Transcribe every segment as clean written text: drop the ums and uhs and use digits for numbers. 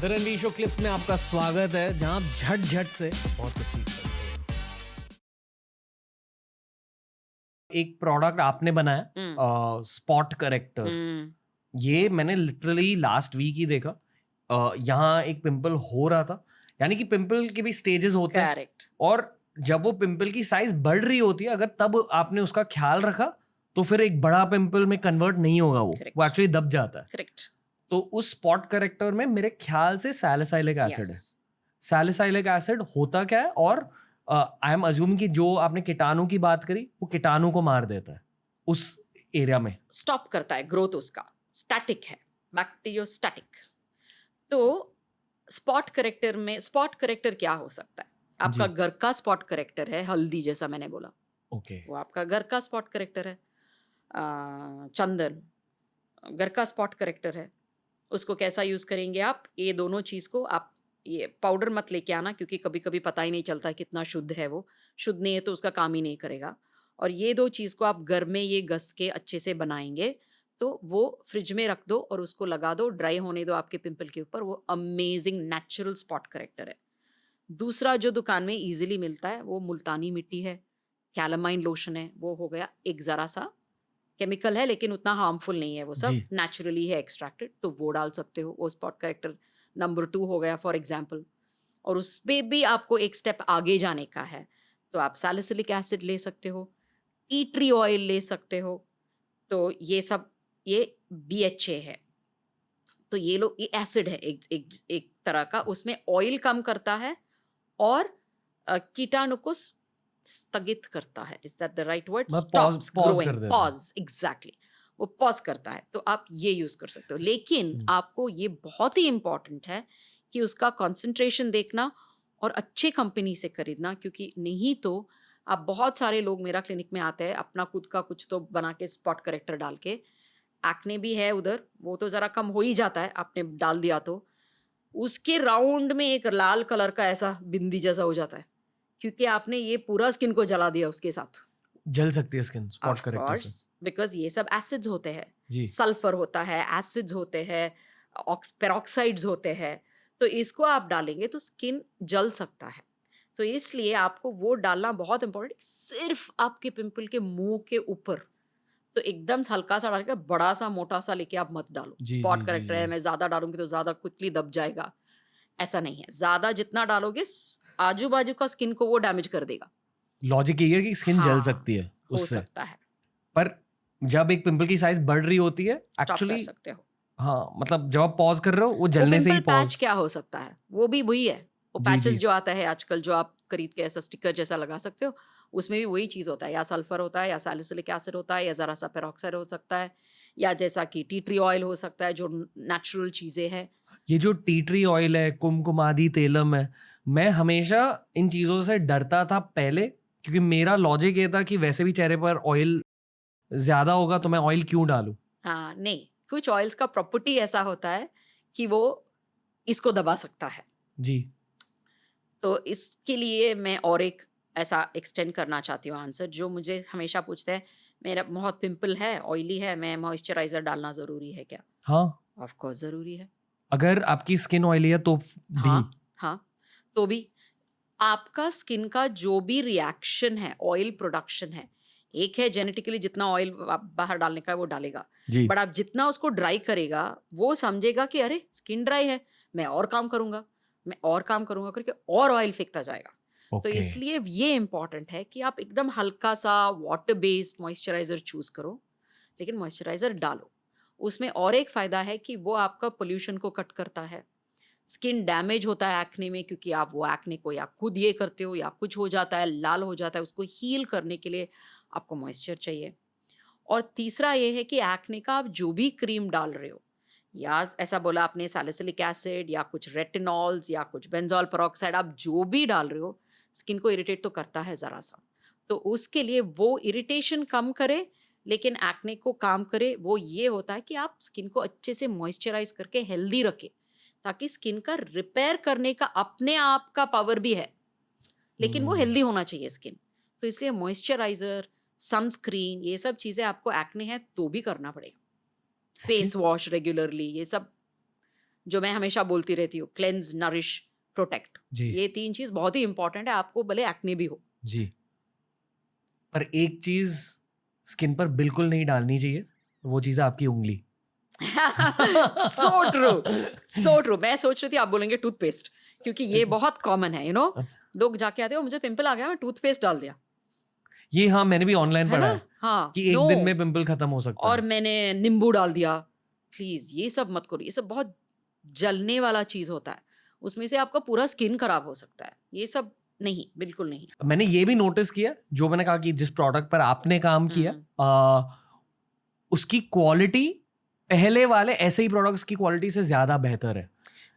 The Ranveer show clips में आपका स्वागत है, जहां आप झट झट से बहुत कुछ सीख सकते हैं। एक प्रोडक्ट आपने बनाया, स्पॉट करेक्टर। ये मैंने लिटरली लास्ट वीक ही देखा। यहाँ एक पिंपल हो रहा था, यानी कि पिंपल के भी स्टेजेस होते हैं। करेक्ट। और जब वो पिंपल की साइज बढ़ रही होती है, अगर तब आपने उसका ख्याल रखा तो फिर एक बड़ा पिंपल में कन्वर्ट नहीं होगा, वो एक्चुअली दब जाता है। करेक्ट। तो उस स्पॉट करेक्टर में मेरे ख्याल से सैलिसाइलिक एसिड है। सैलिसाइलिक एसिड होता क्या है, और आई एम अज्यूम कि जो आपने कीटाणु की बात करी, वो कीटाणु को मार देता है उस एरिया में, स्टॉप करता है ग्रोथ, उसका स्टैटिक है, बैक्टीरियोस्टैटिक। तो स्पॉट करेक्टर में, स्पॉट करेक्टर क्या हो सकता है? आपका घर का स्पॉट करेक्टर है, हल्दी जैसा मैंने बोला, ओके, वो आपका घर का स्पॉट करेक्टर है। चंदन घर का स्पॉट करेक्टर है। उसको कैसा यूज़ करेंगे आप? ये दोनों चीज़ को आप, ये पाउडर मत लेके आना, क्योंकि कभी कभी पता ही नहीं चलता कितना शुद्ध है वो। शुद्ध नहीं है तो उसका काम ही नहीं करेगा। और ये दो चीज़ को आप घर में ये घस के अच्छे से बनाएंगे तो वो फ्रिज में रख दो और उसको लगा दो, ड्राई होने दो आपके पिंपल के ऊपर। वो अमेजिंग नेचुरल स्पॉट करेक्टर है। दूसरा जो दुकान में इजीली मिलता है वो मुल्तानी मिट्टी है, कैलामाइन लोशन है। वो हो गया एक ज़रा सा केमिकल है, लेकिन उतना हार्मफुल नहीं है, वो सब नेचुरली है एक्सट्रैक्टेड, तो वो डाल सकते हो। वो स्पॉट करेक्टर नंबर 2 हो गया फॉर एग्जाम्पल। और उसमें भी आपको एक स्टेप आगे जाने का है तो आप सैलिसिलिक एसिड ले सकते हो, टी ट्री ऑयल ले सकते हो। तो ये सब, ये BHA है। तो ये लो, ये एसिड है एक तरह का, उसमें ऑयल कम करता है और कीटाणु को स्थगित करता है। Is that the right word? Stops growing, pause, exactly. वो पॉज करता है, तो आप ये यूज कर सकते हो। लेकिन आपको ये बहुत ही इंपॉर्टेंट है कि उसका कंसंट्रेशन देखना और अच्छे कंपनी से खरीदना, क्योंकि नहीं तो आप, बहुत सारे लोग मेरा क्लिनिक में आते हैं अपना खुद का कुछ तो बना के स्पॉट करेक्टर डाल के। एक्ने भी है उधर, वो तो जरा कम हो ही जाता है आपने डाल दिया तो, उसके राउंड में एक लाल कलर का ऐसा बिंदी जैसा हो जाता है, क्योंकि आपने ये पूरा स्किन को जला दिया उसके साथ। जल सकती है स्किन स्पॉट करेक्टर से, बिकॉज ये सब एसिड्स होते हैं, सल्फर होता है, एसिड्स होते हैं, पेरोक्साइड्स होते हैं। तो इसको आप डालेंगे तो स्किन जल सकता है। तो इसलिए आपको वो डालना बहुत इंपॉर्टेंट। सिर्फ आपके पिंपल के मुंह के ऊपर, तो एकदम हल्का सा डाल के, बड़ा सा मोटा सा लेके आप मत डालो। स्पॉट करेक्टर है, मैं ज्यादा डालूंगी तो ज्यादा क्विकली दब जाएगा, ऐसा नहीं है। ज्यादा जितना डालोगे आजू बाजू का स्किन को वो डैमेज कर देगा। लॉजिक ये है कि स्किन जल सकती है हो सकता है। पर जब एक पिंपल की साइज बढ़ रही होती है, एक्चुअली कर सकते हो। हाँ, मतलब जब आप पॉज कर रहे हो, वो जलने से ही पॉज। पैच क्या हो सकता है? वो भी वही है। वो पैचेस जो आता है आजकल, जो आप खरीद के ऐसा स्टिकर जैसा लगा सकते हो, उसमें भी वही चीज़ होता है। या सल्फर होता है, या सैलिसिलिक एसिड होता है, या ज़रा सा पेरोक्साइड हो सकता है, या जैसा कि टी ट्री ऑयल हो सकता है, जो नेचुरल चीज़ें हैं। ये जो टी ट्री ऑयल है, कुमकुमादी तेलम है, मैं हमेशा इन चीज़ों से डरता था पहले, क्योंकि मेरा लॉजिक ये था कि वैसे भी चेहरे पर ऑयल ज़्यादा होगा तो मैं ऑयल क्यों डालूं। हाँ, नहीं, कुछ ऑयल्स का प्रॉपर्टी ऐसा होता है कि वो इसको दबा सकता है। जी। तो इसके लिए मैं और एक ऐसा एक्सटेंड करना चाहती हूँ आंसर। जो मुझे हमेशा पूछते हैं, मेरा बहुत पिंपल है, ऑयली है, मैं मॉइस्चराइजर डालना ज़रूरी है क्या? हाँ, ऑफ कोर्स ज़रूरी है। अगर आपकी स्किन ऑयली है तो भी। हाँ, तो भी आपका स्किन का जो भी रिएक्शन है, ऑयल प्रोडक्शन है, एक है जेनेटिकली जितना ऑयल बाहर डालने का है वो डालेगा, बट आप जितना उसको ड्राई करेगा, वो समझेगा कि अरे स्किन ड्राई है, मैं और काम करूंगा, मैं और काम करूंगा करके और ऑयल फेंकता जाएगा। तो इसलिए ये इंपॉर्टेंट है कि आप एकदम हल्का सा वाटर बेस्ड मॉइस्चराइजर चूज करो, लेकिन मॉइस्चराइजर डालो। उसमें और एक फायदा है कि वो आपका पोल्यूशन को कट करता है। स्किन डैमेज होता है एक्ने में, क्योंकि आप वो एक्ने को या खुद ये करते हो या कुछ हो जाता है, लाल हो जाता है, उसको हील करने के लिए आपको मॉइस्चर चाहिए। और तीसरा ये है कि एक्ने का आप जो भी क्रीम डाल रहे हो, या ऐसा बोला आपने सैलिसिलिक एसिड या कुछ रेटिनॉल्स या कुछ बेंजोल पेरोक्साइड, आप जो भी डाल रहे हो, स्किन को इरिटेट तो करता है ज़रा सा। तो उसके लिए वो इरिटेशन कम करे लेकिन एक्ने को काम करे, वो ये होता है कि आप स्किन को अच्छे से मॉइस्चराइज करके हेल्दी रखें, ताकि स्किन का रिपेयर करने का अपने आप का पावर भी है, लेकिन वो हेल्दी होना चाहिए स्किन। तो इसलिए मॉइस्चराइजर, सनस्क्रीन, ये सब चीज़ें आपको एक्ने है तो भी करना पड़ेगा। फेस वॉश रेगुलरली, ये सब जो मैं हमेशा बोलती रहती हूँ, क्लेंस, नरिश, प्रोटेक्ट। जी ये 3 चीज बहुत ही इंपॉर्टेंट है, आपको भले एक्ने भी हो। जी। पर एक चीज स्किन पर बिल्कुल नहीं डालनी चाहिए, वो चीज है आपकी उंगली। So true, so true. मैं सोच रही थी आप बोलेंगे टूथपेस्ट, क्योंकि ये बहुत कॉमन है, अच्छा। लोग जाके आते हो मुझे पिंपल आ गया, मैं टूथपेस्ट डाल दिया, ये हाँ मैंने भी ऑनलाइन है पढ़ा ना? है हाँ, कि एक no। दिन में पिंपल खत्म हो सकता और है। मैंने नींबू डाल दिया। प्लीज ये सब मत करो, ये सब बहुत जलने वाला चीज होता है, उसमें से आपका पूरा स्किन खराब हो सकता है। ये सब नहीं, बिल्कुल नहीं। मैंने ये भी नोटिस किया, जो मैंने कहा कि जिस प्रोडक्ट पर आपने काम किया उसकी क्वालिटी पहले वाले ऐसे ही प्रोडक्ट्स की क्वालिटी से ज्यादा बेहतर है।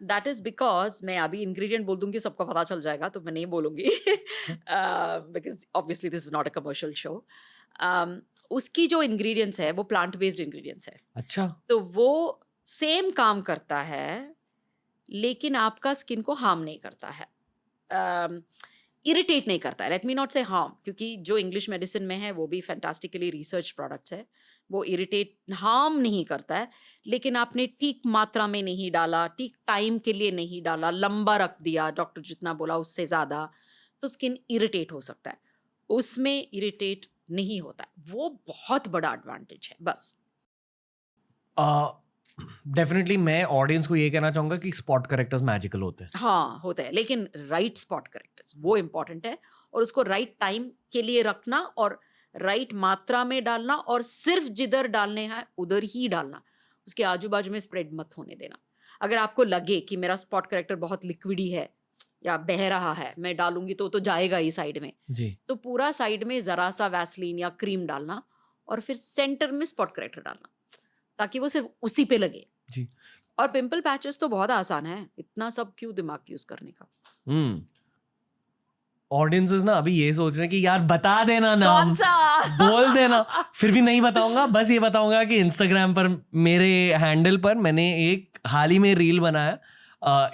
दैट इज बिकॉज मैं अभी इंग्रेडिएंट बोल दूंगी सबको पता चल जाएगा, तो मैं नहीं बोलूंगी because obviously this is not a commercial show. उसकी जो इंग्रेडिएंट्स है वो प्लांट बेस्ड इंग्रेडिएंट्स है, अच्छा। तो वो सेम काम करता है लेकिन आपका स्किन को हार्म नहीं करता है, इरिटेट नहीं करता है। लेट मी नॉट से हार्म, क्योंकि जो इंग्लिश मेडिसिन में है वो भी फैंटास्टिकली रिसर्च प्रोडक्ट्स है, वो इरिटेट हार्म नहीं करता है, लेकिन आपने ठीक मात्रा में नहीं डाला, ठीक टाइम के लिए नहीं डाला, लंबा रख दिया, डॉक्टर जितना बोला उससे ज़्यादा, तो स्किन इरिटेट हो सकता है। उसमें इरिटेट नहीं होता है, वो बहुत बड़ा एडवांटेज है। बस डेफिनेटली मैं ऑडियंस को ये कहना चाहूंगा कि स्पॉट करेक्टर्स मैजिकल होते हैं। हाँ होता है, लेकिन राइट स्पॉट करेक्टर्स वो इम्पॉर्टेंट है, और उसको राइट टाइम के लिए रखना और राइट मात्रा में डालना, और सिर्फ जिधर डालने हैं उधर ही डालना, उसके आजू बाजू में स्प्रेड मत होने देना। अगर आपको लगे कि मेरा स्पॉट करेक्टर बहुत लिक्विडी है या बह रहा है, मैं डालूंगी तो जाएगा ही साइड में, जी तो पूरा साइड में जरा सा वैसलीन या क्रीम डालना और फिर सेंटर में स्पॉट करेक्टर डालना, ताकि वो सिर्फ उसी पे लगे। जी। और पिंपल पैचेस तो बहुत आसान है, इतना सब क्यों दिमाग यूज करने का। ऑडियंसेस ना अभी ये सोच रहे हैं कि यार बता देना नाम, कौन सा? बोल देना। फिर भी नहीं बताऊंगा, बस ये बताऊंगा कि इंस्टाग्राम पर मेरे हैंडल पर मैंने एक हाल ही में रील बनाया,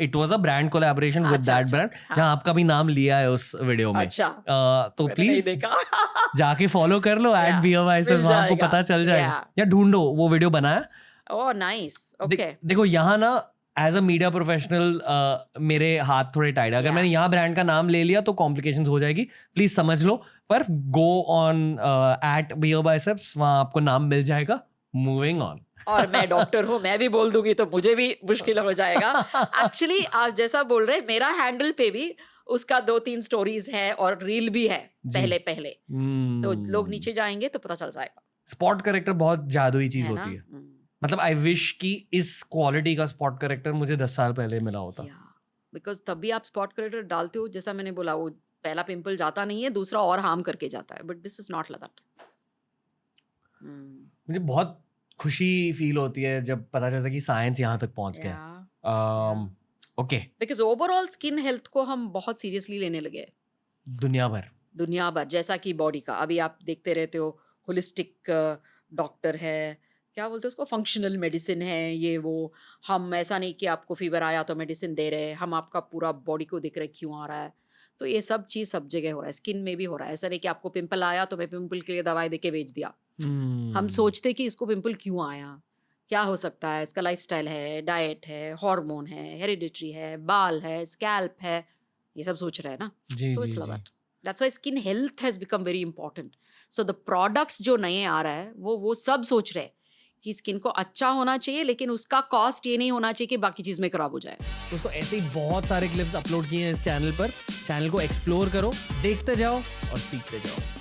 it was a brand collaboration with अच्छा, दैट अच्छा, ब्रांड, हाँ। जहां आपका भी नाम लिया है उस वीडियो में। अच्छा, तो मैंने नहीं प्लीज देखा। जाके फॉलो कर लो Yeah, @BioVices, मिल वहां आपको जाएगा। पता चल जाएगा, Yeah. या ढूंढो वो वीडियो बनाया। Oh nice, okay. देखो यहाँ ना एज अ मीडिया प्रोफेशनल मेरे हाथ थोड़े टाइट है, अगर Yeah. मैंने यहाँ ब्रांड का नाम ले लिया तो कॉम्प्लिकेशंस हो जाएगी, प्लीज समझ लो। पर गो ऑन @BioVices, वहां आपको नाम मिल जाएगा। Moving on. और मैं डॉक्टर हूँ, मैं भी बोल दूंगी तो मुझे भी मुश्किल हो जाएगा। एक्चुअली आप जैसा बोल रहे हैं, मेरा हैंडल पे भी उसका 2-3 स्टोरीज है और रील भी है पहले पहले, तो लोग नीचे जाएंगे तो पता चल जाएगा। स्पॉट करेक्टर बहुत जादुई चीज है ना? होती है। मतलब आई विश कि इस क्वालिटी का स्पॉट करेक्टर मुझे 10 साल पहले मिला होता। बिकॉज तभी आप स्पॉट करेक्टर डालते हो, जैसा मैंने बोला, वो पहला पिंपल जाता नहीं है, दूसरा और हार्म करके जाता है, but this is not like that. मुझे बहुत खुशी फील होती है जब पता चलता है कि साइंस यहाँ तक पहुंच गया। Okay, because overall skin health को हम बहुत सीरियसली लेने लगे हैं दुनिया भर। जैसा कि बॉडी का अभी आप देखते रहते हो, होलिस्टिक डॉक्टर है, क्या बोलते हैं उसको, फंक्शनल मेडिसिन है, ये वो। हम ऐसा नहीं कि आपको फीवर आया तो मेडिसिन दे रहे हैं, हम आपका पूरा बॉडी को देख रहे क्यों आ रहा है। तो ये सब चीज़ सब जगह हो रहा है, स्किन में भी हो रहा है। ऐसा नहीं कि आपको पिंपल आया तो मैं पिंपल के लिए दवाई देके बेच दिया। हम सोचते कि इसको पिंपल क्यों आया, क्या हो सकता है, इसका लाइफस्टाइल है, डाइट है, हार्मोन है, हेरिडिटरी है, बाल है, स्कैल्प है, ये सब सोच रहे हैं ना। जी, तो जी, इट्स जी। That, that's why skin health has become very important. So the products जो नए आ रहा है वो सब सोच रहे हैं कि स्किन को अच्छा होना चाहिए, लेकिन उसका कॉस्ट ये नहीं होना चाहिए कि बाकी चीज में खराब हो जाए। दोस्तों ऐसे ही बहुत सारे क्लिप्स अपलोड किए हैं इस चैनल पर, चैनल को एक्सप्लोर करो, देखते जाओ और सीखते जाओ।